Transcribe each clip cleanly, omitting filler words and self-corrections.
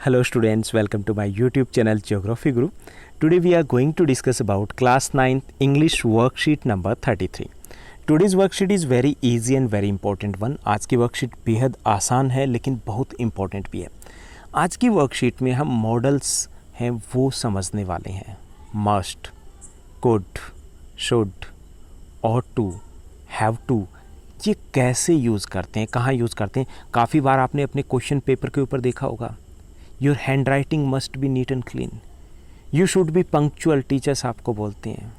Hello students, welcome to my YouTube channel Geography Guru. Today we are going to discuss about class 9th English worksheet number 33. Today's worksheet is very easy and very important one. आज की worksheet बेहद आसान है लेकिन बहुत important भी है. आज की वर्कशीट में हम मॉडल्स हैं वो समझने वाले हैं. Must, could, should, ought to, have to, ये कैसे यूज़ करते हैं, कहाँ यूज़ करते हैं. काफ़ी बार आपने अपने क्वेश्चन पेपर के ऊपर देखा होगा. Your hand writing must be neat and clean, you should be punctual, teachers आपको बोलते हैं.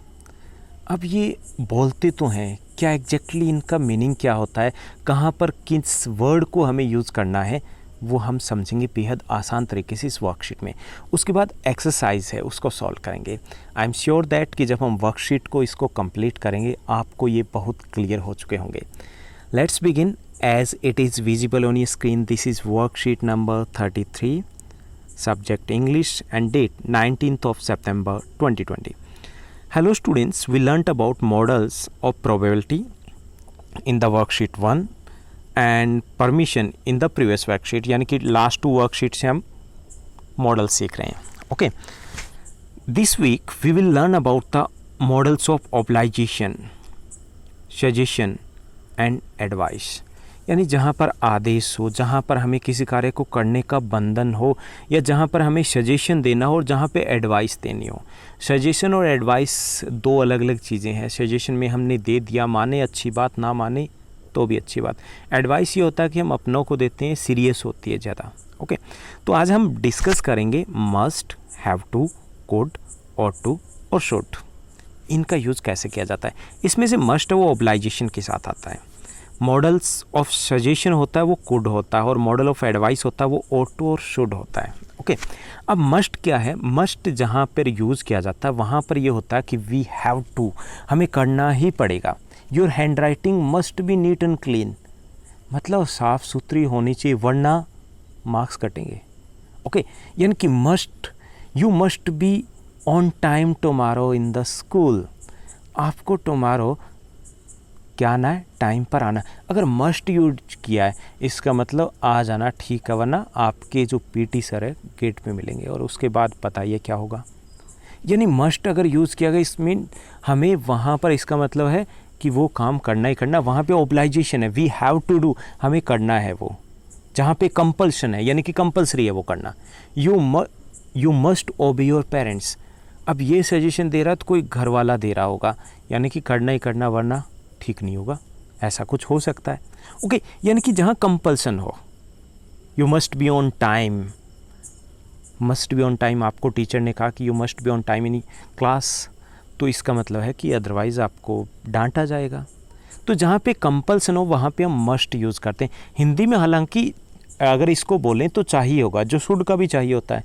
अब ये बोलते तो हैं, क्या एग्जैक्टली इनका मीनिंग क्या होता है, कहाँ पर किस वर्ड को हमें यूज़ करना है, वो हम समझेंगे बेहद आसान तरीके से इस वर्कशीट में. उसके बाद एक्सरसाइज है, उसको सॉल्व करेंगे. आई एम श्योर दैट कि जब हम वर्कशीट को इसको कंप्लीट करेंगे आपको ये बहुत क्लियर हो चुके होंगे. Let's begin. As it is visible on your screen, this is worksheet number 33. Subject English and date 19th of September 2020. Hello students, we learnt about models of probability in the worksheet 1 and permission in the previous worksheet. यानी कि last two worksheets से हम models सीख रहे हैं. Okay. This week we will learn about the models of obligation, suggestion and advice. यानी जहाँ पर आदेश हो, जहाँ पर हमें किसी कार्य को करने का बंधन हो, या जहाँ पर हमें सजेशन देना हो और जहाँ पे एडवाइस देनी हो. सजेशन और एडवाइस दो अलग अलग चीज़ें हैं. सजेशन में हमने दे दिया, माने अच्छी बात, ना माने तो भी अच्छी बात. एडवाइस ये होता है कि हम अपनों को देते हैं, सीरियस होती है ज़्यादा. ओके, तो आज हम डिस्कस करेंगे must, have to, could, ought to और शुड. इनका यूज़ कैसे किया जाता है. इसमें से मस्ट है वो ऑब्लाइजेशन के साथ आता है. मॉडल्स ऑफ सजेशन होता है वो कुड होता है, और मॉडल ऑफ एडवाइस होता है वो ought to और शुड होता है. ओके, अब मस्ट क्या है. मस्ट जहाँ पर यूज़ किया जाता है वहाँ पर ये होता है कि वी हैव टू, हमें करना ही पड़ेगा. Your hand writing must be neat and clean, मतलब साफ़ सुथरी होनी चाहिए वरना मार्क्स कटेंगे. ओके, यानी कि must, you must be on time tomorrow in the school. आपको टुमारो क्या आना है, टाइम पर आना. अगर मस्ट यूज किया है इसका मतलब आ जाना ठीक है, वरना आपके जो पीटी सर है गेट पे मिलेंगे और उसके बाद बताइए क्या होगा. यानी मस्ट अगर यूज़ किया गया इसमें हमें वहाँ पर, इसका मतलब है कि वो काम करना ही करना. वहाँ पे ऑब्लाइजेशन है, वी हैव टू डू, हमें करना है वो. जहाँ पे कंपल्शन है यानी कि कंपल्सरी है वो करना. यू मस्ट ओबे योर पेरेंट्स. अब ये सजेशन दे रहा तो कोई घर वाला दे रहा होगा, यानी कि करना ही करना वरना ठीक नहीं होगा, ऐसा कुछ हो सकता है. ओके, यानी कि जहाँ कंपल्सन हो. You must be on time, must be on time, आपको टीचर ने कहा कि you must be on time in class, तो इसका मतलब है कि अदरवाइज़ आपको डांटा जाएगा. तो जहाँ पे कंपल्सन हो वहाँ पे हम मस्ट यूज़ करते हैं. हिंदी में हालांकि अगर इसको बोलें तो चाहिए होगा, जो शुड का भी चाहिए होता है.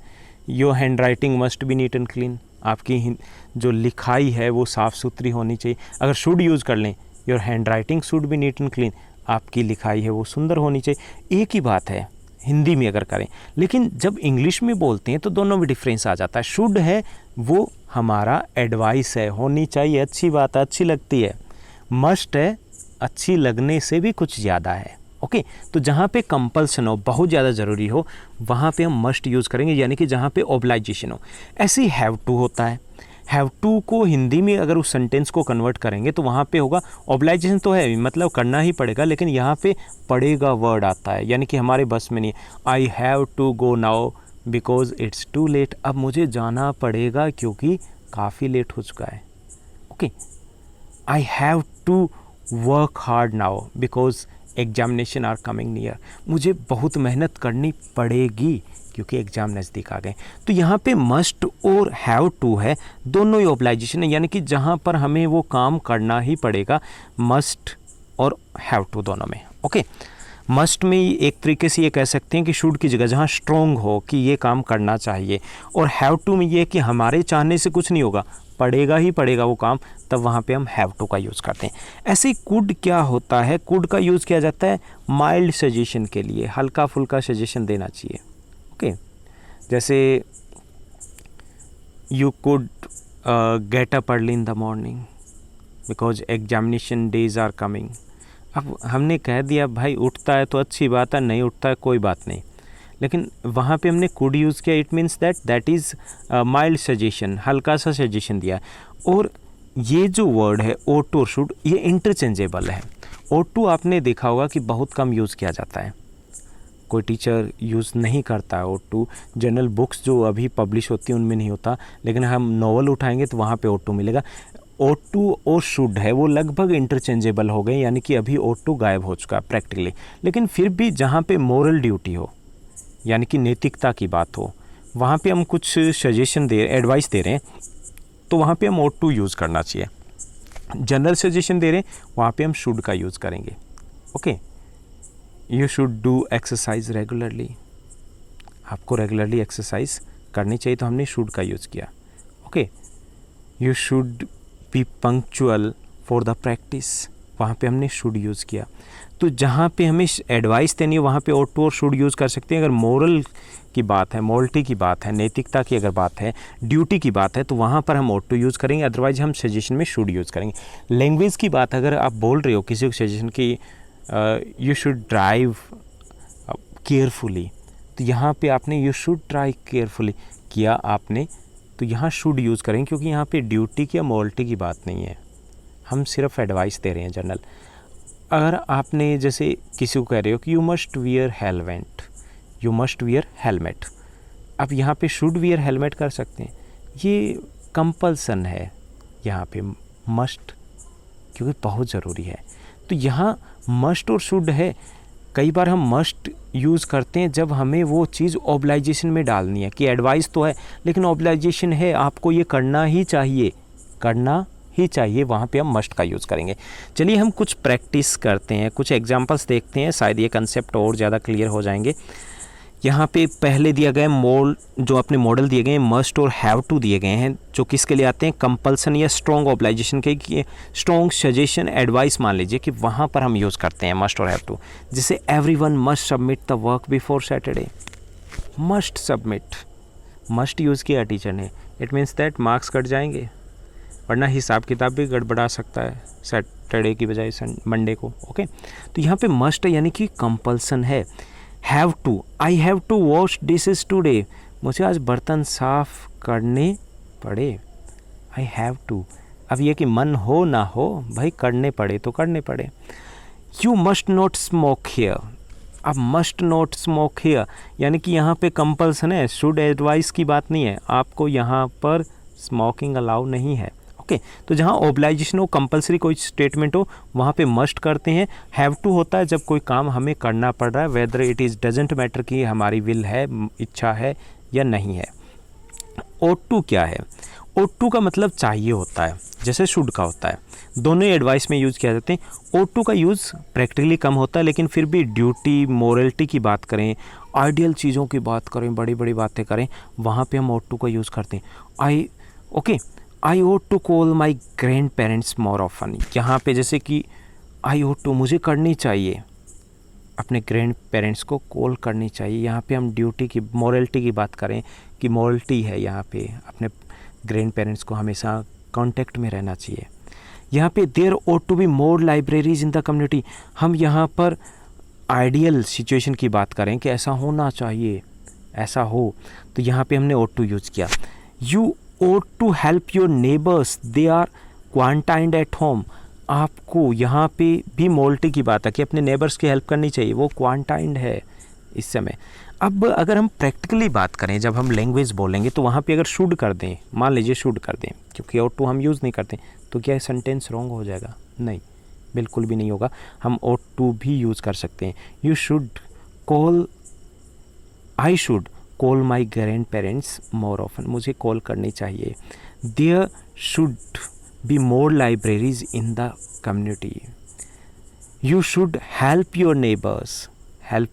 Your hand writing must be neat and clean, आपकी जो लिखाई है वो साफ़ सुथरी होनी चाहिए. अगर शुड यूज़ कर लें, your hand writing should be neat and clean, आपकी लिखाई है वो सुंदर होनी चाहिए. एक ही बात है हिंदी में अगर करें, लेकिन जब इंग्लिश में बोलते हैं तो दोनों में डिफरेंस आ जाता है. शुड है वो हमारा एडवाइस है, होनी चाहिए, अच्छी बात है, अच्छी लगती है. मस्ट है अच्छी लगने से भी कुछ ज़्यादा है. ओके, तो जहाँ पे कंपल्सन हो, बहुत ज़्यादा ज़रूरी हो, वहाँ पे हम मस्ट यूज़ करेंगे, यानी कि जहाँ पे ऑब्लाइजेशन हो. ऐसे ही हैव टू होता है. हैव टू को हिंदी में अगर उस सेंटेंस को कन्वर्ट करेंगे तो वहाँ पे होगा ऑब्लाइजेशन तो है, मतलब करना ही पड़ेगा, लेकिन यहाँ पे पड़ेगा वर्ड आता है, यानी कि हमारे बस में नहीं. I have to go now because it's too late. अब मुझे जाना पड़ेगा क्योंकि काफ़ी लेट हो चुका है. Okay, I have to work hard now because examination are coming near. मुझे बहुत मेहनत करनी पड़ेगी क्योंकि एग्ज़ाम नज़दीक आ गए. तो यहाँ पे मस्ट और हैव टू है, दोनों ही ऑब्लाइजेशन है, यानी कि जहाँ पर हमें वो काम करना ही पड़ेगा, मस्ट और हैव टू दोनों में. ओके, मस्ट में एक तरीके से ये कह सकते हैं कि शुड की जगह जहाँ स्ट्रॉन्ग हो कि ये काम करना चाहिए, और हैव टू में ये कि हमारे चाहने से कुछ नहीं होगा, पड़ेगा ही पड़ेगा वो काम, तब वहाँ पे हम हैव टू का यूज़ करते हैं. ऐसे ही कुड क्या होता है. कुड का यूज़ किया जाता है माइल्ड सजेशन के लिए, हल्का फुल्का सजेशन देना चाहिए. ओके, जैसे you could get up early in the morning because examination days are coming. अब हमने कह दिया भाई उठता है तो अच्छी बात है, नहीं उठता है कोई बात नहीं, लेकिन वहाँ पे हमने कुड यूज़ किया, it means that is mild suggestion, हल्का सा सजेशन दिया। और ये जो वर्ड है ought to और should, ये इंटरचेंजेबल है। ought to आपने देखा होगा कि बहुत कम यूज़ किया जाता है, कोई टीचर यूज़ नहीं करता है ought to। जनरल बुक्स जो अभी पब्लिश होती हैं उनमें नहीं होता, लेकिन हम नॉवल उठाएंगे तो वहाँ पे ought to मिलेगा। ought to और should है वो लगभग इंटरचेंजेबल हो गए, यानी कि अभी ought to गायब हो चुका है प्रैक्टिकली। लेकिन फिर भी जहाँ पे मोरल ड्यूटी हो, यानी कि नैतिकता की बात हो, वहाँ पे हम कुछ सजेशन एडवाइस दे रहे हैं, तो वहाँ पे हम ought to यूज़ करना चाहिए। जनरल सजेशन दे रहे हैं, वहाँ पे हम शुड का यूज़ करेंगे। Okay, you should do exercise regularly, आपको रेगुलरली एक्सरसाइज करनी चाहिए, तो हमने शुड का यूज़ किया। Okay, you should be punctual for the practice, वहाँ पे हमने शुड यूज़ किया। तो जहाँ पे हमें एडवाइस देनी है वहाँ पे ought to और शुड यूज़ कर सकते हैं। अगर मोरल की बात है, मोरलिटी की बात है, नैतिकता की अगर बात है, ड्यूटी की बात है, तो वहाँ पर हम ought to यूज़ करेंगे, अदरवाइज हम सजेशन में शुड यूज़ करेंगे। लैंग्वेज की बात, अगर आप बोल रहे हो किसी को सजेशन की यू शुड ड्राइव केयरफुली, तो यहाँ पे आपने यू शुड ड्राइव केयरफुली किया आपने, तो यहाँ शुड यूज़ करेंगे, क्योंकि यहाँ पे ड्यूटी की या मोरलिटी की बात नहीं है, हम सिर्फ एडवाइस दे रहे हैं जनरल। अगर आपने जैसे किसी को कह रहे हो कि you must wear helmet, you must wear helmet, आप यहाँ पे शुड वियर हेलमेट कर सकते हैं, ये कंपल्सन है यहाँ पे मस्ट, क्योंकि बहुत ज़रूरी है। तो यहाँ मस्ट और शुड है। कई बार हम मस्ट यूज़ करते हैं जब हमें वो चीज़ ऑब्लाइजेशन में डालनी है, कि एडवाइस तो है लेकिन ऑब्लाइजेशन है, आपको ये करना ही चाहिए, करना ही चाहिए, वहाँ पे हम मस्ट का यूज़ करेंगे। चलिए हम कुछ प्रैक्टिस करते हैं, कुछ एग्जांपल्स देखते हैं, शायद ये कंसेप्ट और ज़्यादा क्लियर हो जाएंगे। यहाँ पे पहले दिया गया जो अपने मॉडल दिए गए हैं, मस्ट और हैव टू दिए गए हैं, जो किसके लिए आते हैं, कंपल्सन या स्ट्रॉन्ग ऑब्लाइजेशन के, स्ट्रॉन्ग सजेशन एडवाइस मान लीजिए कि वहाँ पर हम यूज़ करते हैं मस्ट और हैव टू। जैसे everyone must submit the work before Saturday, must submit, must use किया टीचर ने, it means that marks cut जाएंगे, वरना हिसाब किताब भी गड़बड़ा सकता है सैटरडे की बजाय मंडे को। ओके, तो यहाँ पे मस्ट यानी कि कंपल्सन है। Have to, I have to wash dishes today, मुझे आज बर्तन साफ करने पड़े, आई हैव टू। अब ये कि मन हो ना हो भाई, करने पड़े तो करने पड़े। You must not smoke here, अब मस्ट नॉट स्मोक हियर यानी कि यहाँ पे कंपल्सन है, शुड एडवाइस की बात नहीं है, आपको यहाँ पर स्मोकिंग अलाउ नहीं है। ओके, तो जहाँ ऑब्लाइजेशन हो, कंपलसरी कोई स्टेटमेंट हो, वहाँ पे मस्ट करते हैं। हैव टू होता है जब कोई काम हमें करना पड़ रहा है, whether it is doesn't matter कि हमारी विल है, इच्छा है या नहीं है। ought to क्या है, ought to का मतलब चाहिए होता है, जैसे शुड का होता है, दोनों एडवाइस में यूज़ किया जाते हैं। ought to का यूज़ प्रैक्टिकली कम होता है, लेकिन फिर भी ड्यूटी, मोरलिटी की बात करें, आइडियल चीज़ों की बात करें, बड़ी बड़ी बातें करें, वहाँ पे हम ought to का यूज़ करते हैं। आई ought to call my grand parents more often, यहाँ पे जैसे कि आई ought to मुझे करनी चाहिए, अपने ग्रैंड पेरेंट्स को कॉल करनी चाहिए, यहाँ पे हम ड्यूटी की, मोरलिटी की बात करें कि मोरलिटी है, यहाँ पे अपने ग्रैंड पेरेंट्स को हमेशा कांटेक्ट में रहना चाहिए। यहाँ पे there ought to be more libraries in the community, हम यहाँ पर आइडियल सिचुएशन की बात करें कि ऐसा होना चाहिए, ऐसा हो, तो यहाँ पे हमने ought to यूज़ किया। You ought to help your neighbors, they are quarantined at home, आपको यहाँ पे भी मोरलिटी की बात है कि अपने नेबर्स की हेल्प करनी चाहिए, वो क्वारंटाइंड है इस समय। अब अगर हम प्रैक्टिकली बात करें, जब हम लैंग्वेज बोलेंगे तो वहाँ पे अगर शुड कर दें, मान लीजिए शुड कर दें, क्योंकि ought to हम यूज़ नहीं करते, तो क्या सेंटेंस रॉन्ग हो जाएगा? नहीं, बिल्कुल भी नहीं होगा, हम ought to भी यूज़ कर सकते हैं। You should call, I should call my grand parents more often, मुझे कॉल करनी चाहिए। There should be more libraries in the community, you should help your neighbours, help,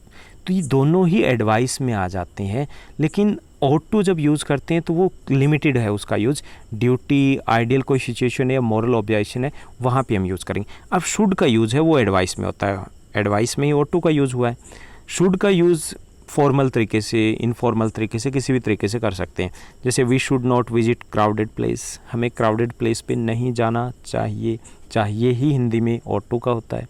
तो ये दोनों ही एडवाइस में आ जाते हैं। लेकिन ought to जब यूज़ करते हैं तो वो लिमिटेड है उसका यूज़, ड्यूटी, आइडियल कोई सिचुएशन है या मॉरल ऑब्जेक्शन है, वहाँ पे हम यूज़ करेंगे। अब शुड का यूज़ है वो एडवाइस में होता है, एडवाइस में ही ought to का यूज़ हुआ है। शुड का यूज़ फॉर्मल तरीके से, इनफॉर्मल तरीके से, किसी भी तरीके से कर सकते हैं। जैसे we should not visit crowded place, हमें क्राउडेड प्लेस पे नहीं जाना चाहिए, चाहिए ही हिंदी में ought to का होता है।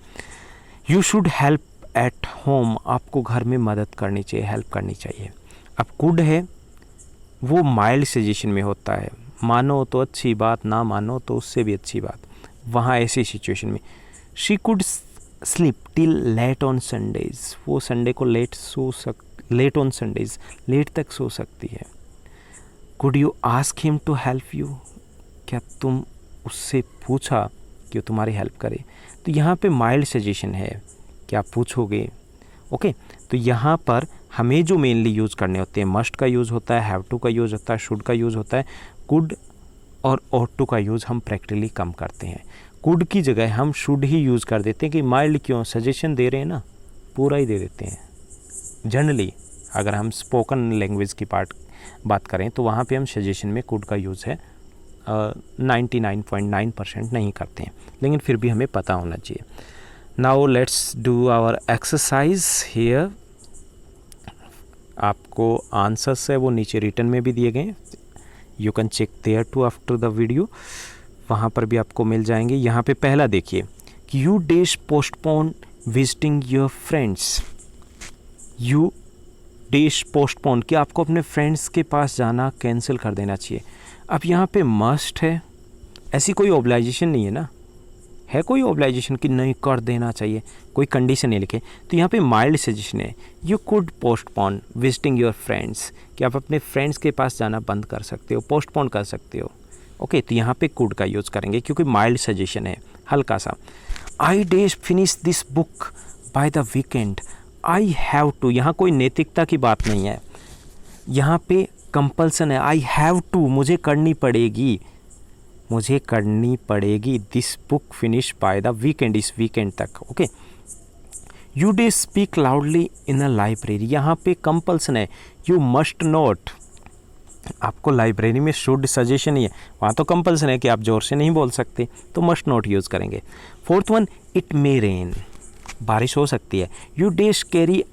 You should help at home, आपको घर में मदद करनी चाहिए, हेल्प करनी चाहिए। अब कुड है वो माइल्ड सजेशन में होता है, मानो तो अच्छी बात, ना मानो तो उससे भी अच्छी बात। वहाँ ऐसी सिचुएशन में she could sleep till late on Sundays, वो संडे को लेट ऑन संडेज, लेट तक सो सकती है। Could you ask him to help you, क्या तुम उससे पूछा कि वो तुम्हारी हेल्प करे। तो यहाँ पे माइल्ड सजेशन है कि आप पूछोगे। ओके, तो यहाँ पर हमें जो मेनली यूज़ करने होते हैं, मस्ट का यूज़ होता है, हैव टू का यूज़ होता है, शुड का यूज़ होता है। कुड और ought टू का यूज़ हम प्रैक्टिकली कम करते हैं। कुड की जगह हम शुड ही यूज़ कर देते हैं कि माइल्ड क्यों, सजेशन दे रहे हैं ना, पूरा ही दे देते हैं। जनरली अगर हम स्पोकन लैंग्वेज की बात करें तो वहाँ पे हम सजेशन में कुड का यूज़ है 99.9% नहीं करते हैं, लेकिन फिर भी हमें पता होना चाहिए। Now let's do our exercise here. आपको आंसर्स है वो नीचे रिटन में भी दिए गए हैं, you can check there too after the video, वहाँ पर भी आपको मिल जाएंगे। यहाँ पे पहला देखिए कि you dash postpone visiting your friends, you dash postpone, कि आपको अपने फ्रेंड्स के पास जाना कैंसिल कर देना चाहिए। अब यहाँ पे मस्ट है, ऐसी कोई ऑब्लाइजेशन नहीं है ना, है कोई ऑब्लाइजेशन कि नहीं कर देना चाहिए, कोई कंडीशन नहीं लिखे। तो यहाँ पे माइल्ड सजेशन है, you could postpone visiting your friends, कि आप अपने फ्रेंड्स के पास जाना बंद कर सकते हो, पोस्टपोन कर सकते हो। ओके, तो यहाँ पे कुड का यूज़ करेंगे क्योंकि माइल्ड सजेशन है, हल्का सा। I dash finish this book by the weekend, I have to, यहाँ कोई नैतिकता की बात नहीं है, यहाँ पे कंपल्सन है, आई हैव टू, मुझे करनी पड़ेगी, मुझे करनी पड़ेगी this book finish bye the weekend, इस वीकेंड तक। Okay, you day speak loudly in a library, यहाँ पे कंपल्सन है, यू मस्ट नॉट, आपको लाइब्रेरी में शुड सजेशन ही है, वहाँ तो कंपल्सन है कि आप जोर से नहीं बोल सकते, तो मस्ट नॉट यूज़ करेंगे। Fourth one, it may rain, बारिश हो सकती है, you dash carry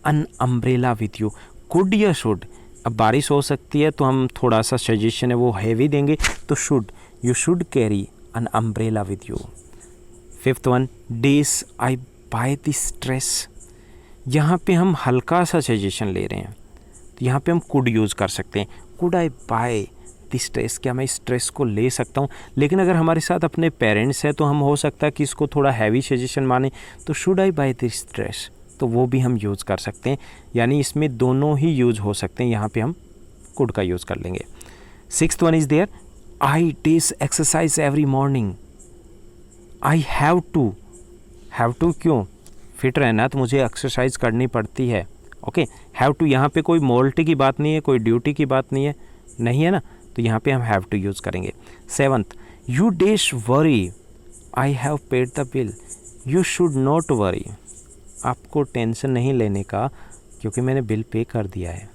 an umbrella with you, could या शुड, अब बारिश हो सकती है तो हम थोड़ा सा सजेशन है वो हैवी देंगे, तो should, you should carry an umbrella with you. Fifth one, dash I buy this dress, यहाँ पे हम हल्का सा सजेशन ले रहे हैं, तो यहाँ पे हम कुड यूज़ कर सकते हैं, could I buy this dress, क्या मैं इस ड्रेस को ले सकता हूँ। लेकिन अगर हमारे साथ अपने पेरेंट्स हैं तो हम हो सकता है कि इसको थोड़ा हैवी सजेशन माने, तो should I buy this dress, तो वो भी हम यूज़ कर सकते हैं, यानी इसमें दोनों ही यूज़ हो सकते हैं, यहाँ पे हम कुड का यूज़ कर लेंगे। Sixth one is there, I dash exercise every morning, I have to, have to क्यों, फिट रहना तो मुझे एक्सरसाइज करनी पड़ती है। ओके, हैव टू, यहाँ पे कोई मोरलिटी की बात नहीं है, कोई ड्यूटी की बात नहीं है, नहीं है ना, तो यहाँ पे हम हैव टू यूज़ करेंगे। Seventh, you dash worry, I have paid the bill, you should not worry, आपको टेंशन नहीं लेने का क्योंकि मैंने बिल पे कर दिया है।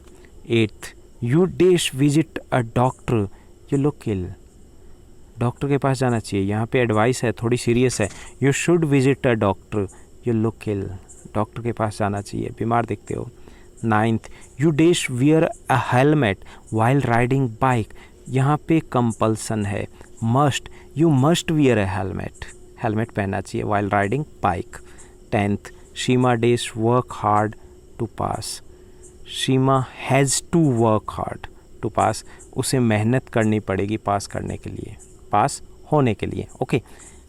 Eighth, you dash visit a doctor, you look ill, doctor के पास जाना चाहिए, यहाँ पे एडवाइस है, थोड़ी सीरियस है, you should visit a doctor, you look ill, doctor के पास जाना चाहिए, बीमार दिखते हो। Ninth, you dash wear a helmet while riding bike, यहाँ पे कंपल्सन है, must, you must wear a helmet, helmet पहनना चाहिए while riding bike. Tenth, Seema dash work hard to pass, Seema has to work hard to pass, उसे मेहनत करनी पड़ेगी पास करने के लिए, पास होने के लिए। ओके,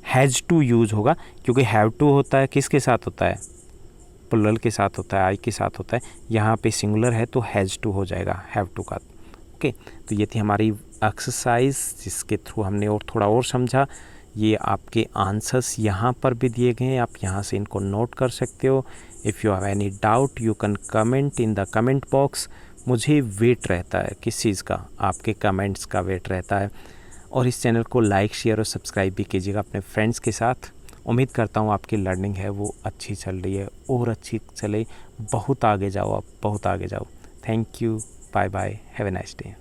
हैज़ टू यूज़ होगा क्योंकि हैव टू होता है किसके साथ होता है, प्लुरल के साथ होता है, आई के साथ होता है, यहाँ पे सिंगुलर है तो हैज़ टू हो जाएगा हैव टू का। ओके, तो ये थी हमारी एक्सरसाइज जिसके थ्रू हमने और थोड़ा और समझा। ये आपके आंसर्स यहाँ पर भी दिए गए हैं, आप यहाँ से इनको नोट कर सकते हो। If you have any doubt you can comment in the comment box. मुझे वेट रहता है किस चीज़ का, आपके कमेंट्स का वेट रहता है। और इस चैनल को लाइक शेयर और सब्सक्राइब भी कीजिएगा अपने फ्रेंड्स के साथ। उम्मीद करता हूँ आपकी लर्निंग है वो अच्छी चल रही है और अच्छी चले, बहुत आगे जाओ आप, बहुत आगे जाओ। Thank you, bye bye, have a nice day.